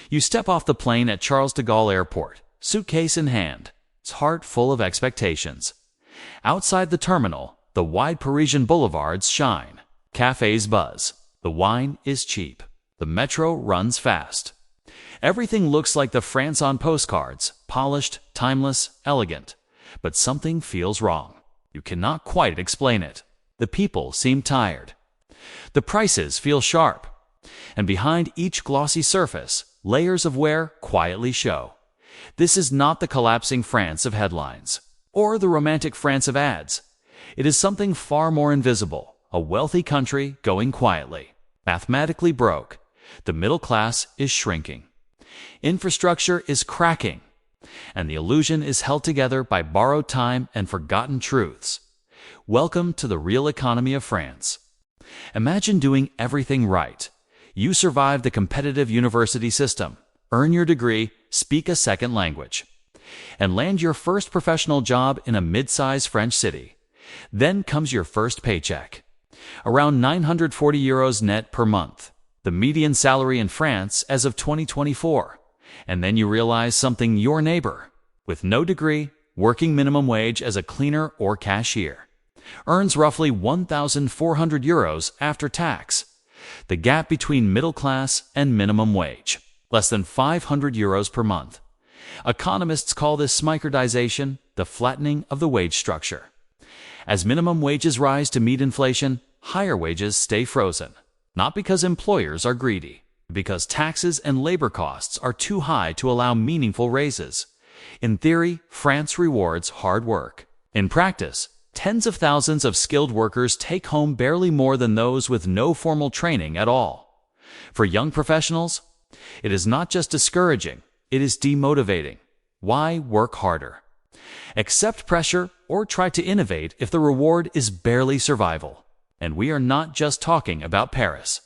You step off the plane at Charles de Gaulle Airport, suitcase in hand, its heart full of expectations. Outside the terminal, the wide Parisian boulevards shine. Cafes buzz. The wine is cheap. The metro runs fast. Everything looks like the France on postcards, polished, timeless, elegant. But something feels wrong. You cannot quite explain it. The people seem tired. The prices feel sharp. And behind each glossy surface, layers of wear quietly show. This is not the collapsing France of headlines, or the romantic France of ads. It is something far more invisible, a wealthy country going quietly, mathematically broke. The middle class is shrinking. Infrastructure is cracking, and the illusion is held together by borrowed time and forgotten truths. Welcome to the real economy of France. Imagine doing everything right. You survive the competitive university system, earn your degree, speak a second language, and land your first professional job in a mid-sized French city. Then comes your first paycheck. Around 940 euros net per month, the median salary in France as of 2024. And then you realize something: your neighbor, with no degree, working minimum wage as a cleaner or cashier, earns roughly 1,400 euros after tax. The gap between middle class and minimum wage, less than 500 euros per month. Economists call this smicrodization, the flattening of the wage structure. As minimum wages rise to meet inflation, higher wages stay frozen. Not because employers are greedy, but because taxes and labor costs are too high to allow meaningful raises. In theory, France rewards hard work. In practice, tens of thousands of skilled workers take home barely more than those with no formal training at all. For young professionals, it is not just discouraging, it is demotivating. Why work harder? Accept pressure or try to innovate if the reward is barely survival. And we are not just talking about Paris.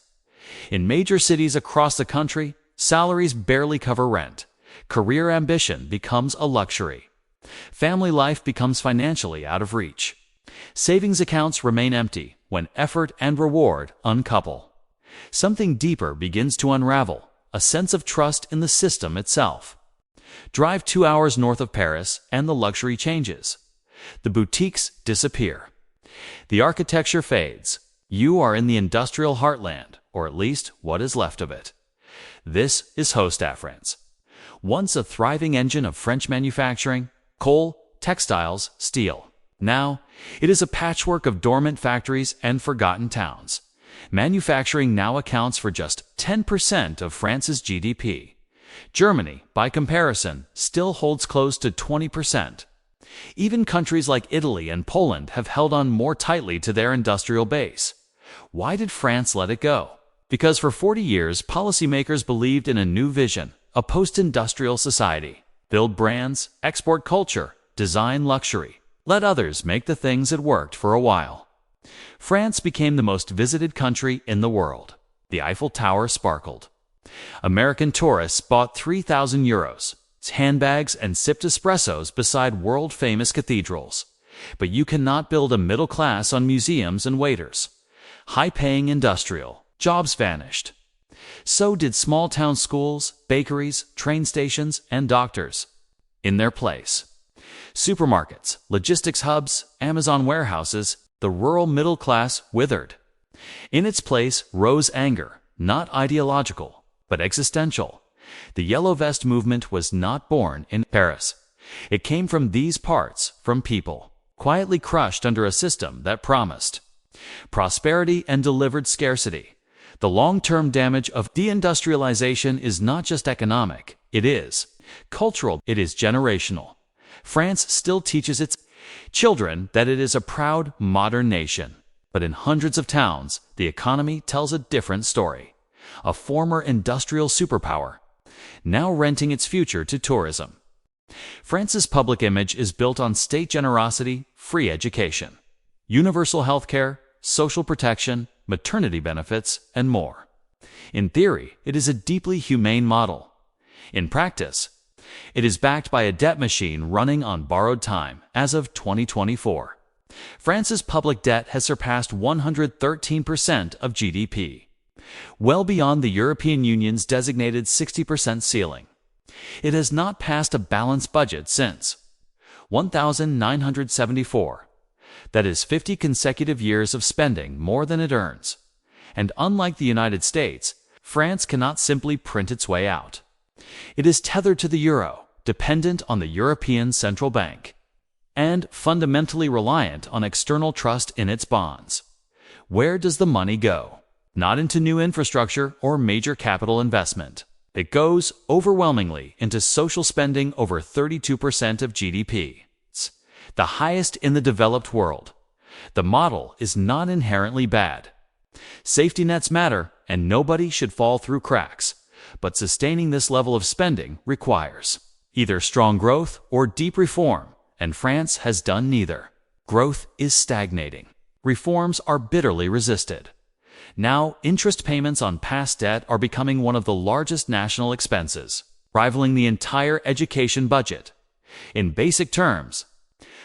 In major cities across the country, salaries barely cover rent. Career ambition becomes a luxury. Family life becomes financially out of reach. Savings accounts remain empty when effort and reward uncouple. Something deeper begins to unravel, a sense of trust in the system itself. Drive 2 hours north of Paris and the luxury changes. The boutiques disappear. The architecture fades. You are in the industrial heartland, or at least what is left of it. This is Hauts-de-France. Once a thriving engine of French manufacturing, coal, textiles, steel. Now, it is a patchwork of dormant factories and forgotten towns. Manufacturing now accounts for just 10% of France's GDP. Germany, by comparison, still holds close to 20%. Even countries like Italy and Poland have held on more tightly to their industrial base. Why did France let it go? Because for 40 years, policymakers believed in a new vision, a post-industrial society. Build brands, export culture, design luxury. Let others make the things that worked for a while. France became the most visited country in the world. The Eiffel Tower sparkled. American tourists bought 3,000 euros. Handbags and sipped espressos beside world-famous cathedrals. But you cannot build a middle class on museums and waiters. High-paying industrial jobs vanished. So did small-town schools, bakeries, train stations, and doctors. In their place, supermarkets, logistics hubs, Amazon warehouses, the rural middle class withered. In its place rose anger, not ideological, but existential. The Yellow Vest movement was not born in Paris. It came from these parts, from people, quietly crushed under a system that promised prosperity and delivered scarcity. The long-term damage of deindustrialization is not just economic, it is cultural, it is generational. France still teaches its children that it is a proud, modern nation. But in hundreds of towns, the economy tells a different story. A former industrial superpower, now renting its future to tourism. France's public image is built on state generosity, free education, universal healthcare, social protection, maternity benefits, and more. In theory, it is a deeply humane model. In practice, it is backed by a debt machine running on borrowed time as of 2024. France's public debt has surpassed 113% of GDP. well beyond the European Union's designated 60% ceiling. It has not passed a balanced budget since 1974. That is 50 consecutive years of spending more than it earns. And unlike the United States, France cannot simply print its way out. It is tethered to the euro, dependent on the European Central Bank, and fundamentally reliant on external trust in its bonds. Where does the money go? Not into new infrastructure or major capital investment. It goes overwhelmingly into social spending, over 32% of GDP. It's the highest in the developed world. The model is not inherently bad. Safety nets matter, and nobody should fall through cracks. But sustaining this level of spending requires either strong growth or deep reform, and France has done neither. Growth is stagnating. Reforms are bitterly resisted. Now, interest payments on past debt are becoming one of the largest national expenses, rivaling the entire education budget. In basic terms,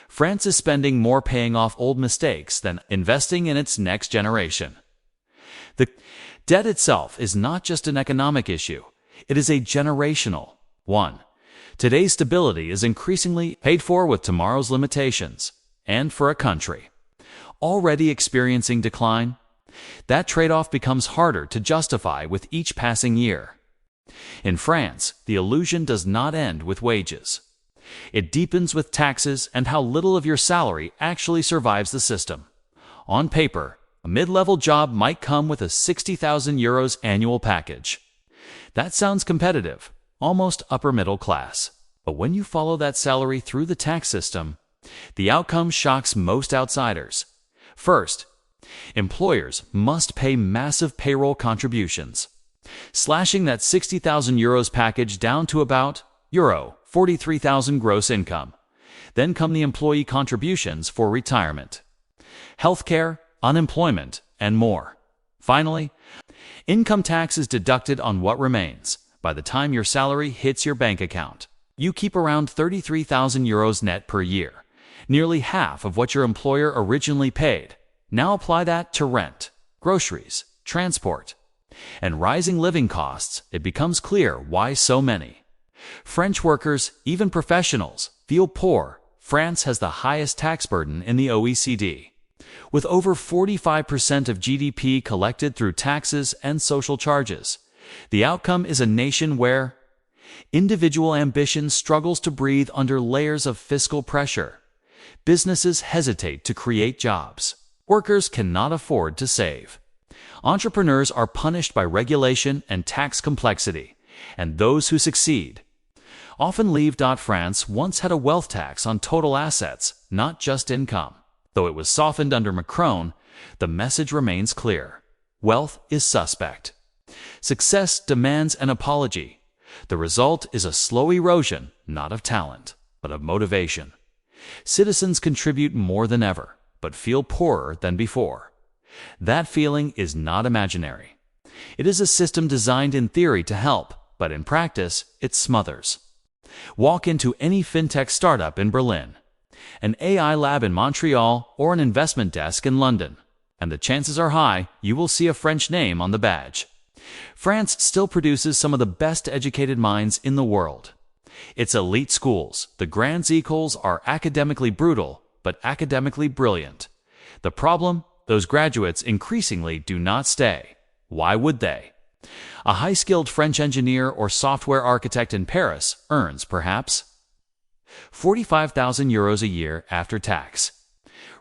France is spending more paying off old mistakes than investing in its next generation. The debt itself is not just an economic issue, it is a generational one. Today's stability is increasingly paid for with tomorrow's limitations, and for a country already experiencing decline, that trade-off becomes harder to justify with each passing year. In France, the illusion does not end with wages. It deepens with taxes and how little of your salary actually survives the system. On paper, a mid-level job might come with a 60,000 euros annual package. That sounds competitive, almost upper middle class. But when you follow that salary through the tax system, the outcome shocks most outsiders. First, employers must pay massive payroll contributions, slashing that 60,000 euros package down to about euro 43,000 gross income. Then come the employee contributions for retirement, healthcare, unemployment, and more. Finally, income tax is deducted on what remains. By the time your salary hits your bank account, you keep around 33,000 euros net per year, nearly half of what your employer originally paid. Now apply that to rent, groceries, transport, and rising living costs. It becomes clear why so many French workers, even professionals, feel poor. France has the highest tax burden in the OECD, with over 45% of GDP collected through taxes and social charges. The outcome is a nation where individual ambition struggles to breathe under layers of fiscal pressure. Businesses hesitate to create jobs. Workers cannot afford to save. Entrepreneurs are punished by regulation and tax complexity, and those who succeed often leave. France once had a wealth tax on total assets, not just income. Though it was softened under Macron, the message remains clear. Wealth is suspect. Success demands an apology. The result is a slow erosion, not of talent, but of motivation. Citizens contribute more than ever, but feel poorer than before. That feeling is not imaginary. It is a system designed in theory to help, but in practice, it smothers. Walk into any fintech startup in Berlin, an AI lab in Montreal, or an investment desk in London, and the chances are high you will see a French name on the badge. France still produces some of the best educated minds in the world. Its elite schools, the grandes écoles, are academically brutal, but academically brilliant. The problem? Those graduates increasingly do not stay. Why would they? A high-skilled French engineer or software architect in Paris earns, perhaps, 45,000 euros a year after tax.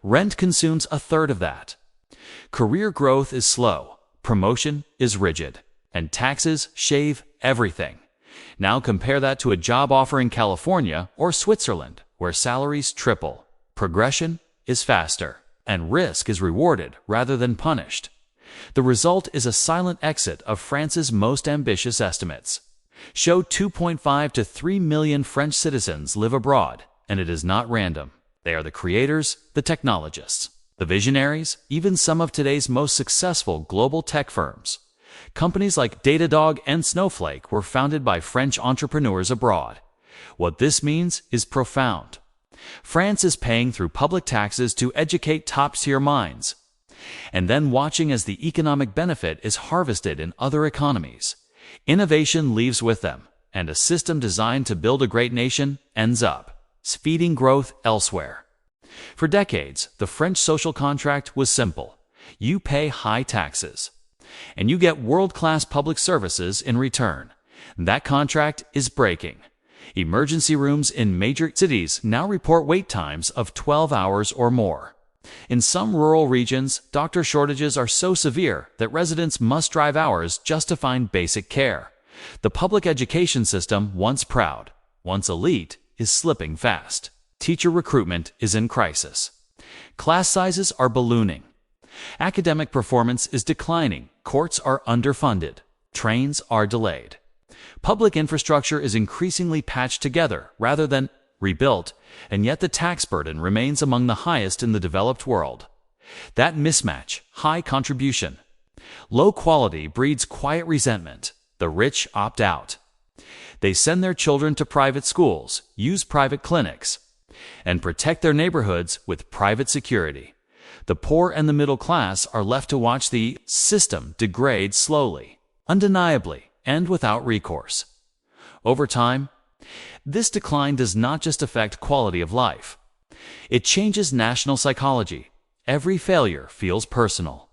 Rent consumes a third of that. Career growth is slow, promotion is rigid, and taxes shave everything. Now compare that to a job offer in California or Switzerland, where salaries triple. Progression is faster, and risk is rewarded rather than punished. The result is a silent exit of France's most ambitious estimates. Show 2.5 to 3 million French citizens live abroad, and it is not random. They are the creators, the technologists, the visionaries, even some of today's most successful global tech firms. Companies like Datadog and Snowflake were founded by French entrepreneurs abroad. What this means is profound. France is paying through public taxes to educate top-tier minds. and then watching as the economic benefit is harvested in other economies. Innovation leaves with them, and a system designed to build a great nation ends up feeding growth elsewhere. For decades, the French social contract was simple. You pay high taxes, and you get world-class public services in return. That contract is breaking. Emergency rooms in major cities now report wait times of 12 hours or more. In some rural regions, doctor shortages are so severe that residents must drive hours just to find basic care. The public education system, once proud, once elite, is slipping fast. Teacher recruitment is in crisis. Class sizes are ballooning. Academic performance is declining. Courts are underfunded. Trains are delayed. Public infrastructure is increasingly patched together rather than rebuilt, and yet the tax burden remains among the highest in the developed world. That mismatch, high contribution, low quality, breeds quiet resentment. The rich opt out. They send their children to private schools, use private clinics, and protect their neighborhoods with private security. The poor and the middle class are left to watch the system degrade slowly, undeniably, and without recourse. Over time, this decline does not just affect quality of life. It changes national psychology. Every failure feels personal.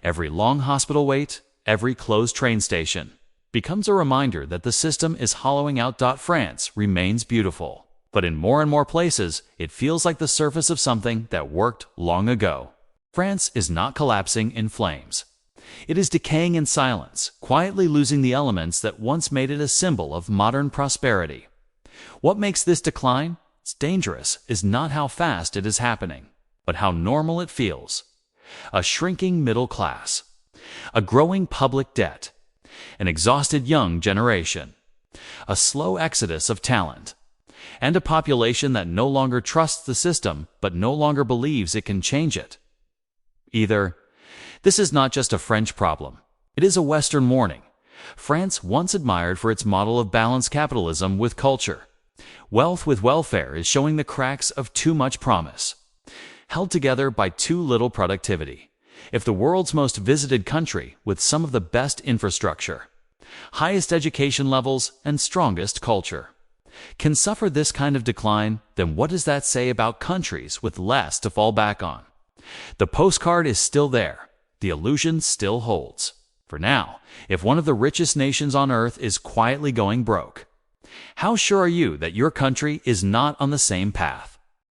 Every long hospital wait, every closed train station, becomes a reminder that the system is hollowing out. France remains beautiful, but in more and more places, it feels like the surface of something that worked long ago. France is not collapsing in flames. It is decaying in silence, quietly losing the elements that once made it a symbol of modern prosperity. What makes this decline dangerous is not how fast it is happening, but how normal it feels. A shrinking middle class, a growing public debt, an exhausted young generation, a slow exodus of talent, and a population that no longer trusts the system but no longer believes it can change it. This is not just a French problem. It is a Western warning. France, once admired for its model of balanced capitalism with culture, wealth with welfare, is showing the cracks of too much promise, held together by too little productivity. If the world's most visited country, with some of the best infrastructure, highest education levels, and strongest culture, can suffer this kind of decline, then what does that say about countries with less to fall back on? The postcard is still there. The illusion still holds. For now, if one of the richest nations on earth is quietly going broke, how sure are you that your country is not on the same path?